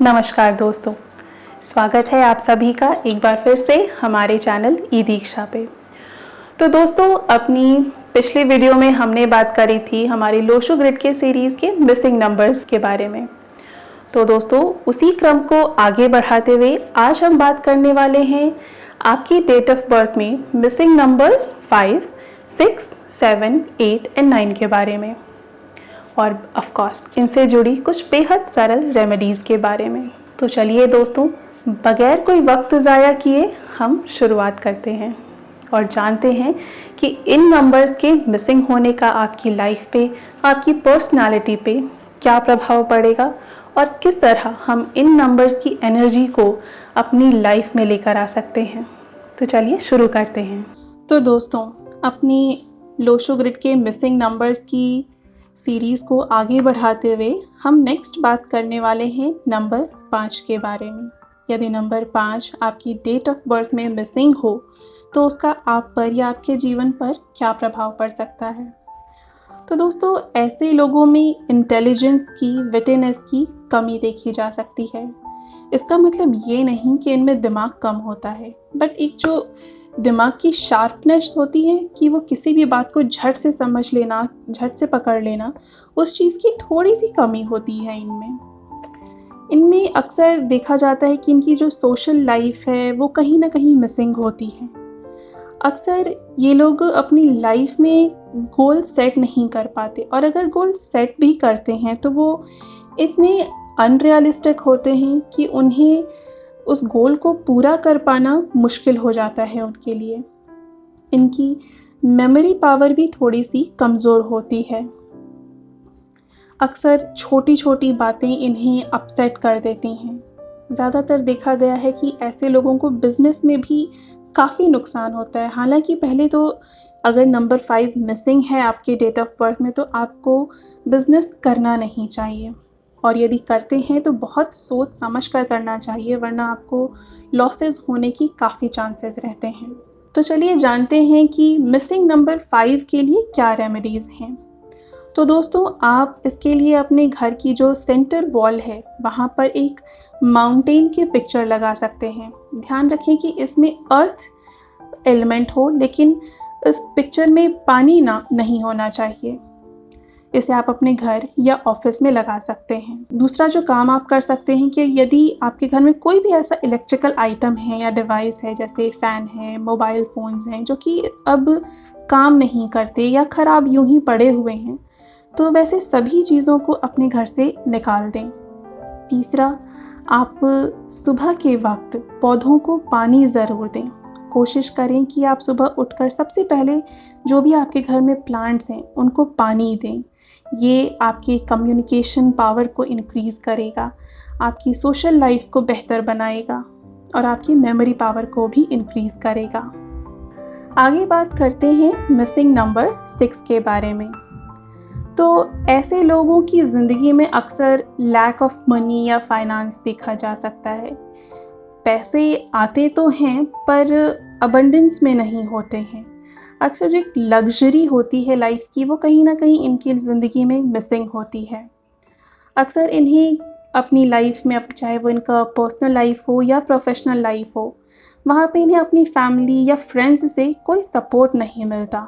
नमस्कार दोस्तों, स्वागत है आप सभी का एक बार फिर से हमारे चैनल ई दीक्षा पे। तो दोस्तों, अपनी पिछली वीडियो में हमने बात करी थी हमारी लोशो ग्रिड के सीरीज़ के मिसिंग नंबर्स के बारे में। तो दोस्तों, उसी क्रम को आगे बढ़ाते हुए आज हम बात करने वाले हैं आपकी डेट ऑफ बर्थ में मिसिंग नंबर्स 5, 6, 7, 8 एंड 9 के बारे में, और ऑफ कोर्स इनसे जुड़ी कुछ बेहद सरल रेमेडीज़ के बारे में। तो चलिए दोस्तों, बगैर कोई वक्त ज़ाया किए हम शुरुआत करते हैं और जानते हैं कि इन नंबर्स के मिसिंग होने का आपकी लाइफ पे, आपकी पर्सनालिटी पे क्या प्रभाव पड़ेगा और किस तरह हम इन नंबर्स की एनर्जी को अपनी लाइफ में लेकर आ सकते हैं। तो चलिए शुरू करते हैं। तो दोस्तों, अपनी लोशो ग्रिड के मिसिंग नंबर्स की सीरीज़ को आगे बढ़ाते हुए हम नेक्स्ट बात करने वाले हैं नंबर 5 के बारे में। यदि नंबर 5 आपकी डेट ऑफ बर्थ में मिसिंग हो तो उसका आप पर या आपके जीवन पर क्या प्रभाव पड़ सकता है। तो दोस्तों, ऐसे लोगों में इंटेलिजेंस की, विटिनेस की कमी देखी जा सकती है। इसका मतलब ये नहीं कि इनमें दिमाग कम होता है, बट एक जो दिमाग की शार्पनेस होती है कि वो किसी भी बात को झट से समझ लेना, झट से पकड़ लेना, उस चीज़ की थोड़ी सी कमी होती है इनमें अक्सर देखा जाता है कि इनकी जो सोशल लाइफ है वो कहीं ना कहीं मिसिंग होती है। अक्सर ये लोग अपनी लाइफ में गोल सेट नहीं कर पाते, और अगर गोल सेट भी करते हैं तो वो इतने अनरियलिस्टिक होते हैं कि उन्हें उस गोल को पूरा कर पाना मुश्किल हो जाता है उनके लिए। इनकी मेमोरी पावर भी थोड़ी सी कमज़ोर होती है। अक्सर छोटी छोटी बातें इन्हें अपसेट कर देती हैं। ज़्यादातर देखा गया है कि ऐसे लोगों को बिज़नेस में भी काफ़ी नुकसान होता है। हालांकि पहले तो अगर नंबर 5 मिसिंग है आपके डेट ऑफ बर्थ में तो आपको बिज़नेस करना नहीं चाहिए, और यदि करते हैं तो बहुत सोच समझ कर करना चाहिए, वरना आपको लॉसेस होने की काफ़ी चांसेस रहते हैं। तो चलिए जानते हैं कि मिसिंग नंबर 5 के लिए क्या रेमेडीज़ हैं। तो दोस्तों, आप इसके लिए अपने घर की जो सेंटर वॉल है वहाँ पर एक माउंटेन की पिक्चर लगा सकते हैं। ध्यान रखें कि इसमें अर्थ एलिमेंट हो, लेकिन इस पिक्चर में पानी नहीं होना चाहिए। इसे आप अपने घर या ऑफिस में लगा सकते हैं। दूसरा जो काम आप कर सकते हैं कि यदि आपके घर में कोई भी ऐसा इलेक्ट्रिकल आइटम है या डिवाइस है, जैसे फ़ैन है, मोबाइल फ़ोन्स हैं, जो कि अब काम नहीं करते या ख़राब यूं ही पड़े हुए हैं, तो वैसे सभी चीज़ों को अपने घर से निकाल दें। तीसरा, आप सुबह के वक्त पौधों को पानी ज़रूर दें। कोशिश करें कि आप सुबह उठकर सबसे पहले जो भी आपके घर में प्लांट्स हैं उनको पानी दें। ये आपकी कम्युनिकेशन पावर को इंक्रीज़ करेगा, आपकी सोशल लाइफ को बेहतर बनाएगा और आपकी मेमोरी पावर को भी इंक्रीज़ करेगा। आगे बात करते हैं मिसिंग नंबर 6 के बारे में। तो ऐसे लोगों की ज़िंदगी में अक्सर लैक ऑफ मनी या फाइनेंस देखा जा सकता है। पैसे आते तो हैं पर अबंडेंस में नहीं होते हैं। अक्सर जो एक लग्जरी होती है लाइफ की, वो कहीं ना कहीं इनकी ज़िंदगी में मिसिंग होती है। अक्सर इन्हें अपनी लाइफ में, चाहे वो इनका पर्सनल लाइफ हो या प्रोफेशनल लाइफ हो, वहाँ पे इन्हें अपनी फैमिली या फ्रेंड्स से कोई सपोर्ट नहीं मिलता।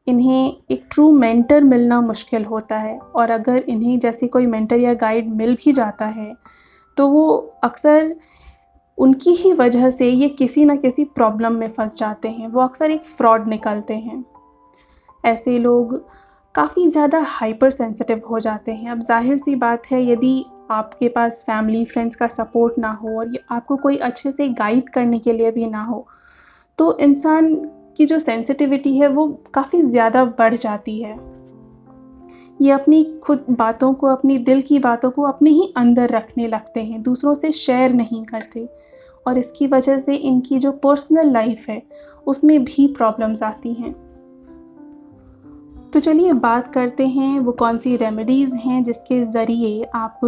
इन्हें एक ट्रू मेंटर मिलना मुश्किल होता है, और अगर इन्हें जैसे कोई मेंटर या गाइड मिल भी जाता है तो वो अक्सर उनकी ही वजह से ये किसी न किसी प्रॉब्लम में फंस जाते हैं। वो अक्सर एक फ्रॉड निकलते हैं। ऐसे लोग काफ़ी ज़्यादा हाइपर सेंसिटिव हो जाते हैं। अब जाहिर सी बात है, यदि आपके पास फैमिली फ्रेंड्स का सपोर्ट ना हो और आपको कोई अच्छे से गाइड करने के लिए भी ना हो, तो इंसान की जो सेंसिटिविटी है वो काफ़ी ज़्यादा बढ़ जाती है। ये अपनी खुद बातों को, अपनी दिल की बातों को अपने ही अंदर रखने लगते हैं, दूसरों से शेयर नहीं करते, और इसकी वजह से इनकी जो पर्सनल लाइफ है उसमें भी प्रॉब्लम्स आती हैं। तो चलिए बात करते हैं वो कौन सी रेमेडीज़ हैं जिसके ज़रिए आप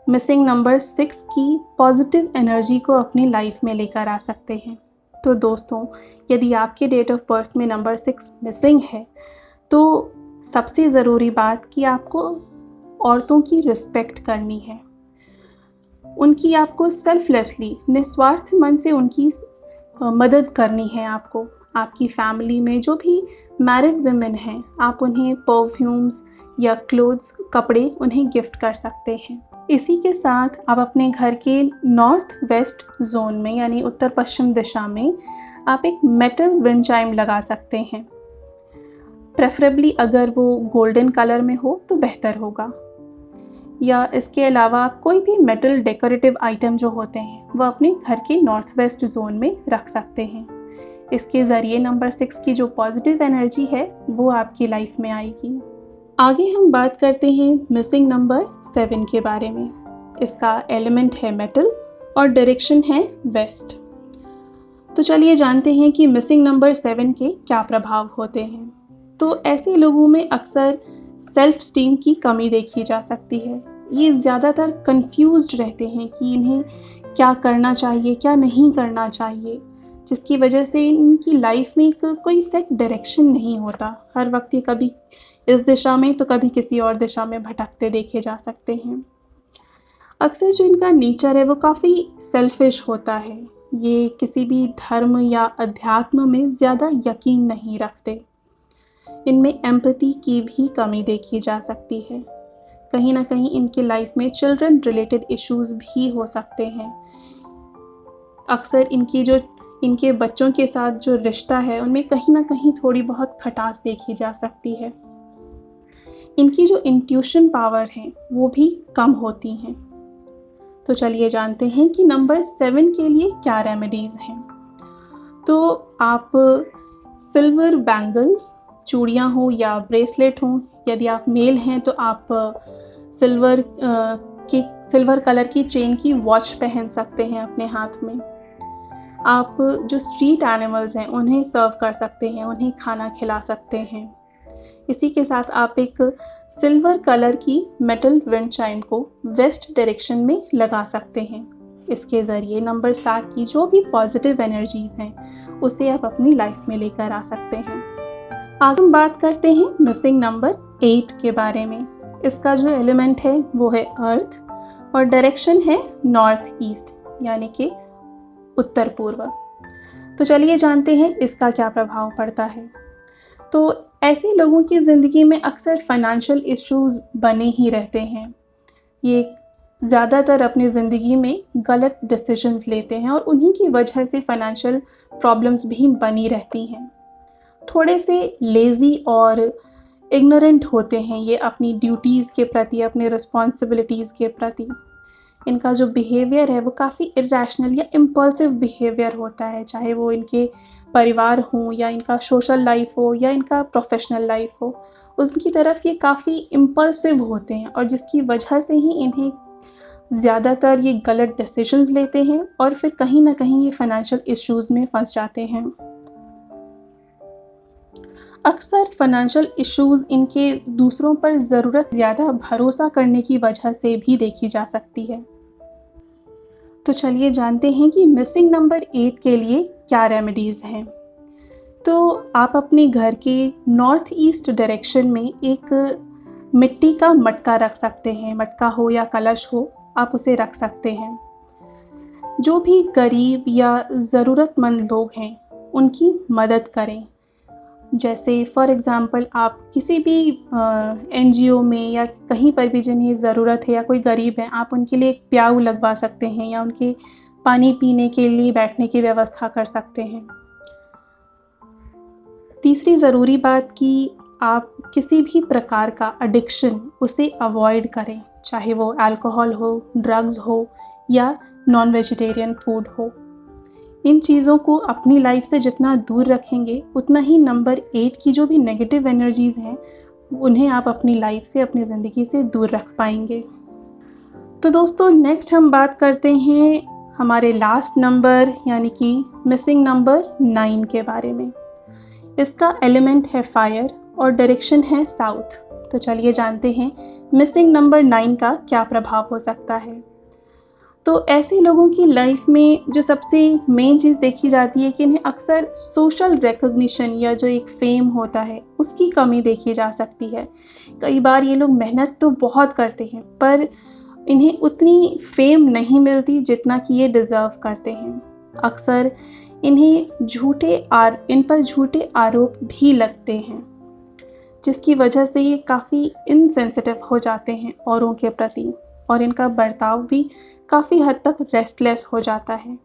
मिसिंग नंबर 6 की पॉजिटिव एनर्जी को अपनी लाइफ में लेकर आ सकते हैं। तो दोस्तों, यदि आपके डेट ऑफ बर्थ में नंबर 6 मिसिंग है तो सबसे ज़रूरी बात कि आपको औरतों की रिस्पेक्ट करनी है। उनकी आपको सेल्फलेसली, निस्वार्थ मन से उनकी मदद करनी है आपको। आपकी फैमिली में जो भी मैरिड वुमेन हैं, आप उन्हें परफ्यूम्स या क्लोथ्स, कपड़े उन्हें गिफ्ट कर सकते हैं। इसी के साथ आप अपने घर के नॉर्थ वेस्ट जोन में यानी उत्तर पश्चिम दिशा में आप एक मेटल विंड चाइम लगा सकते हैं। प्रेफरेबली अगर वो गोल्डन कलर में हो तो बेहतर होगा। या इसके अलावा आप कोई भी मेटल डेकोरेटिव आइटम जो होते हैं वो अपने घर के नॉर्थ वेस्ट जोन में रख सकते हैं। इसके ज़रिए नंबर 6 की जो पॉजिटिव एनर्जी है वो आपकी लाइफ में आएगी। आगे हम बात करते हैं मिसिंग नंबर 7 के बारे में। इसका एलिमेंट है मेटल और डायरेक्शन है वेस्ट। तो चलिए जानते हैं कि मिसिंग नंबर 7 के क्या प्रभाव होते हैं। तो ऐसे लोगों में अक्सर सेल्फ स्टीम की कमी देखी जा सकती है। ये ज़्यादातर कंफ्यूज्ड रहते हैं कि इन्हें क्या करना चाहिए, क्या नहीं करना चाहिए, जिसकी वजह से इनकी लाइफ में एक कोई सेट डायरेक्शन नहीं होता। हर वक्त ये कभी इस दिशा में तो कभी किसी और दिशा में भटकते देखे जा सकते हैं। अक्सर जो इनका नेचर है वो काफ़ी सेल्फिश होता है। ये किसी भी धर्म या अध्यात्म में ज़्यादा यकीन नहीं रखते। इनमें एम्पैथी की भी कमी देखी जा सकती है। कहीं ना कहीं इनकी लाइफ में चिल्ड्रन रिलेटेड इश्यूज भी हो सकते हैं। अक्सर इनके बच्चों के साथ जो रिश्ता है उनमें कहीं ना कहीं थोड़ी बहुत खटास देखी जा सकती है। इनकी जो इंट्यूशन पावर है वो भी कम होती हैं। तो चलिए जानते हैं कि नंबर 7 के लिए क्या रेमेडीज़ हैं। तो आप सिल्वर बैंगल्स, चूड़ियाँ हो या ब्रेसलेट हो, यदि आप मेल हैं तो आप सिल्वर कलर की चेन की वॉच पहन सकते हैं अपने हाथ में। आप जो स्ट्रीट एनिमल्स हैं उन्हें सर्व कर सकते हैं, उन्हें खाना खिला सकते हैं। इसी के साथ आप एक सिल्वर कलर की मेटल विंड चाइम को वेस्ट डायरेक्शन में लगा सकते हैं। इसके ज़रिए नंबर 7 की जो भी पॉजिटिव एनर्जीज़ हैं उसे आप अपनी लाइफ में लेकर आ सकते हैं। आगे हम बात करते हैं मिसिंग नंबर 8 के बारे में। इसका जो एलिमेंट है वो है अर्थ और डायरेक्शन है नॉर्थ ईस्ट यानी कि उत्तर पूर्व। तो चलिए जानते हैं इसका क्या प्रभाव पड़ता है। तो ऐसे लोगों की ज़िंदगी में अक्सर फाइनेंशियल इश्यूज़ बने ही रहते हैं। ये ज़्यादातर अपनी ज़िंदगी में गलत डिसीजंस लेते हैं और उन्हीं की वजह से फाइनेंशियल प्रॉब्लम्स भी बनी रहती हैं। थोड़े से लेज़ी और इग्नोरेंट होते हैं ये अपनी ड्यूटीज़ के प्रति, अपने रिस्पॉन्सिबिलिटीज़ के प्रति। इनका जो बिहेवियर है वो काफ़ी इरेशनल या इम्पल्सिव बिहेवियर होता है, चाहे वो इनके परिवार हो या इनका सोशल लाइफ हो या इनका प्रोफेशनल लाइफ हो। उसकी तरफ ये काफ़ी इम्पल्सिव होते हैं और जिसकी वजह से ही इन्हें ज़्यादातर ये गलत डिसीजंस लेते हैं और फिर कहीं ना कहीं ये फाइनेंशियल इश्यूज़ में फंस जाते हैं। अक्सर फाइनेंशियल इश्यूज़ इनके दूसरों पर ज़रूरत ज़्यादा भरोसा करने की वजह से भी देखी जा सकती है। तो चलिए जानते हैं कि मिसिंग नंबर 8 के लिए क्या रेमेडीज़ हैं। तो आप अपने घर के नॉर्थ ईस्ट डायरेक्शन में एक मिट्टी का मटका रख सकते हैं। मटका हो या कलश हो, आप उसे रख सकते हैं। जो भी गरीब या ज़रूरतमंद लोग हैं उनकी मदद करें। जैसे फॉर एग्ज़ाम्पल आप किसी भी NGO में या कहीं पर भी जिन्हें ज़रूरत है या कोई गरीब है, आप उनके लिए एक प्याऊ लगवा सकते हैं या उनके पानी पीने के लिए बैठने की व्यवस्था कर सकते हैं। तीसरी ज़रूरी बात कि आप किसी भी प्रकार का एडिक्शन उसे अवॉइड करें, चाहे वो अल्कोहल हो, ड्रग्स हो या नॉन वेजिटेरियन फूड हो। इन चीज़ों को अपनी लाइफ से जितना दूर रखेंगे उतना ही नंबर 8 की जो भी नेगेटिव एनर्जीज़ हैं उन्हें आप अपनी लाइफ से, अपनी ज़िंदगी से दूर रख पाएंगे। तो दोस्तों नेक्स्ट हम बात करते हैं हमारे लास्ट नंबर यानी कि मिसिंग नंबर 9 के बारे में। इसका एलिमेंट है फायर और डायरेक्शन है साउथ। तो चलिए जानते हैं मिसिंग नंबर 9 का क्या प्रभाव हो सकता है। तो ऐसे लोगों की लाइफ में जो सबसे मेन चीज़ देखी जाती है कि इन्हें अक्सर सोशल रिकॉग्निशन या जो एक फेम होता है उसकी कमी देखी जा सकती है। कई बार ये लोग मेहनत तो बहुत करते हैं पर इन्हें उतनी फेम नहीं मिलती जितना कि ये डिज़र्व करते हैं। अक्सर इन पर झूठे आरोप भी लगते हैं, जिसकी वजह से ये काफ़ी इनसेंसिटिव हो जाते हैं औरों के प्रति, और इनका बर्ताव भी काफ़ी हद तक रेस्टलेस हो जाता है।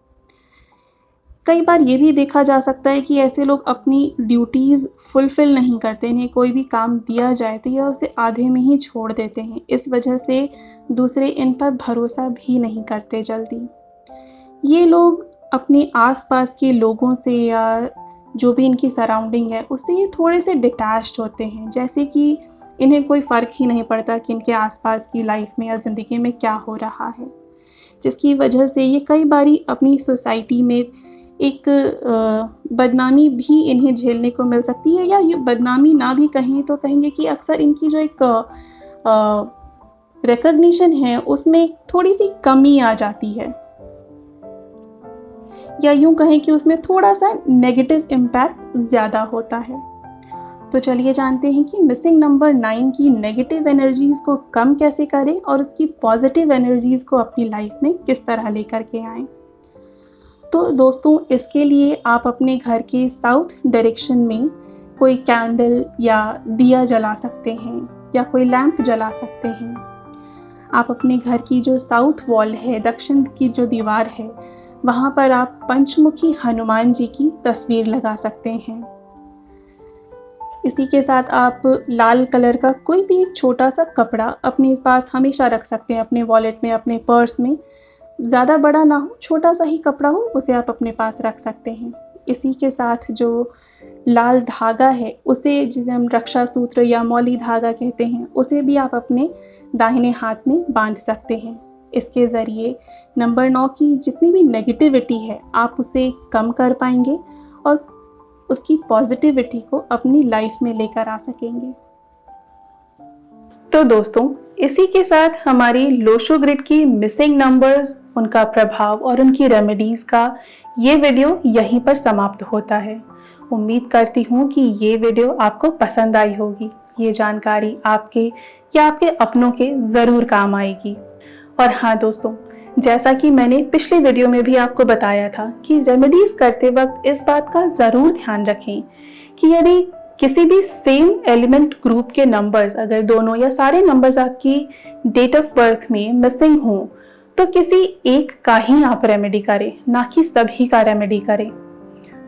कई बार ये भी देखा जा सकता है कि ऐसे लोग अपनी ड्यूटीज़ फुलफ़िल नहीं करते। इन्हें कोई भी काम दिया जाए तो यह उसे आधे में ही छोड़ देते हैं। इस वजह से दूसरे इन पर भरोसा भी नहीं करते जल्दी। ये लोग अपने आसपास के लोगों से या जो भी इनकी सराउंडिंग है उससे ये थोड़े से डिटैच्ड होते हैं, जैसे कि इन्हें कोई फ़र्क ही नहीं पड़ता कि इनके आसपास की लाइफ में या ज़िंदगी में क्या हो रहा है, जिसकी वजह से ये कई बारी अपनी सोसाइटी में एक बदनामी भी इन्हें झेलने को मिल सकती है, या ये बदनामी ना भी कहें तो कहेंगे कि अक्सर इनकी जो एक रिकग्निशन है उसमें थोड़ी सी कमी आ जाती है, या यूं कहें कि उसमें थोड़ा सा नेगेटिव इम्पैक्ट ज़्यादा होता है। तो चलिए जानते हैं कि मिसिंग नंबर 9 की नेगेटिव एनर्जीज़ को कम कैसे करें और उसकी पॉजिटिव एनर्जीज़ को अपनी लाइफ में किस तरह लेकर के आएँ। तो दोस्तों, इसके लिए आप अपने घर के साउथ डायरेक्शन में कोई कैंडल या दिया जला सकते हैं या कोई लैंप जला सकते हैं। आप अपने घर की जो साउथ वॉल है, दक्षिण की जो दीवार है, वहाँ पर आप पंचमुखी हनुमान जी की तस्वीर लगा सकते हैं। इसी के साथ आप लाल कलर का कोई भी एक छोटा सा कपड़ा अपने पास हमेशा रख सकते हैं, अपने वॉलेट में, अपने पर्स में। ज़्यादा बड़ा ना हो, छोटा सा ही कपड़ा हो, उसे आप अपने पास रख सकते हैं। इसी के साथ जो लाल धागा है उसे, जिसे हम रक्षा सूत्र या मौली धागा कहते हैं, उसे भी आप अपने दाहिने हाथ में बांध सकते हैं। इसके ज़रिए नंबर 9 की जितनी भी नेगेटिविटी है आप उसे कम कर पाएंगे और उसकी पॉजिटिविटी को अपनी लाइफ में लेकर आ सकेंगे। तो दोस्तों, इसी के साथ हमारी लोशो ग्रिड की मिसिंग नंबर्स, उनका प्रभाव और उनकी रेमेडीज़ का ये वीडियो यहीं पर समाप्त होता है। उम्मीद करती हूँ कि ये वीडियो आपको पसंद आई होगी। ये जानकारी आपके या आपके अपनों के ज़रूर काम आएगी। और हाँ दोस्तों, जैसा कि मैंने पिछले वीडियो में भी आपको बताया था कि रेमेडीज़ करते वक्त इस बात का ज़रूर ध्यान रखें कि यदि किसी भी सेम एलिमेंट ग्रुप के नंबर्स, अगर दोनों या सारे नंबर्स आपकी डेट ऑफ बर्थ में मिसिंग हों, तो किसी एक का ही आप रेमेडी करें, ना कि सभी का रेमेडी करें।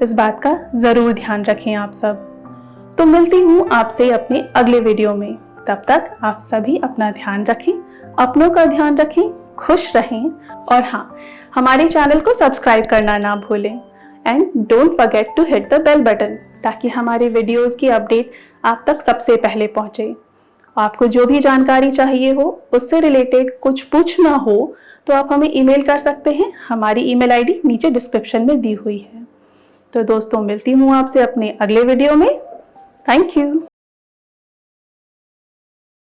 इस बात का ज़रूर ध्यान रखें आप सब। तो मिलती हूँ आपसे अपने अगले वीडियो में। तब तक आप सभी अपना ध्यान रखें, अपनों का ध्यान रखें, खुश रहें, और हाँ, हमारे चैनल को सब्सक्राइब करना ना भूलें। And don't forget to hit the bell button, ताकि हमारे वीडियोस की अपडेट आप तक सबसे पहले पहुंचे। आपको जो भी जानकारी चाहिए हो, उससे रिलेटेड कुछ पूछना हो, तो आप हमें ईमेल कर सकते हैं। हमारी ईमेल आईडी नीचे डिस्क्रिप्शन में दी हुई है। तो दोस्तों, मिलती हूँ आपसे अपने अगले वीडियो में। Thank you.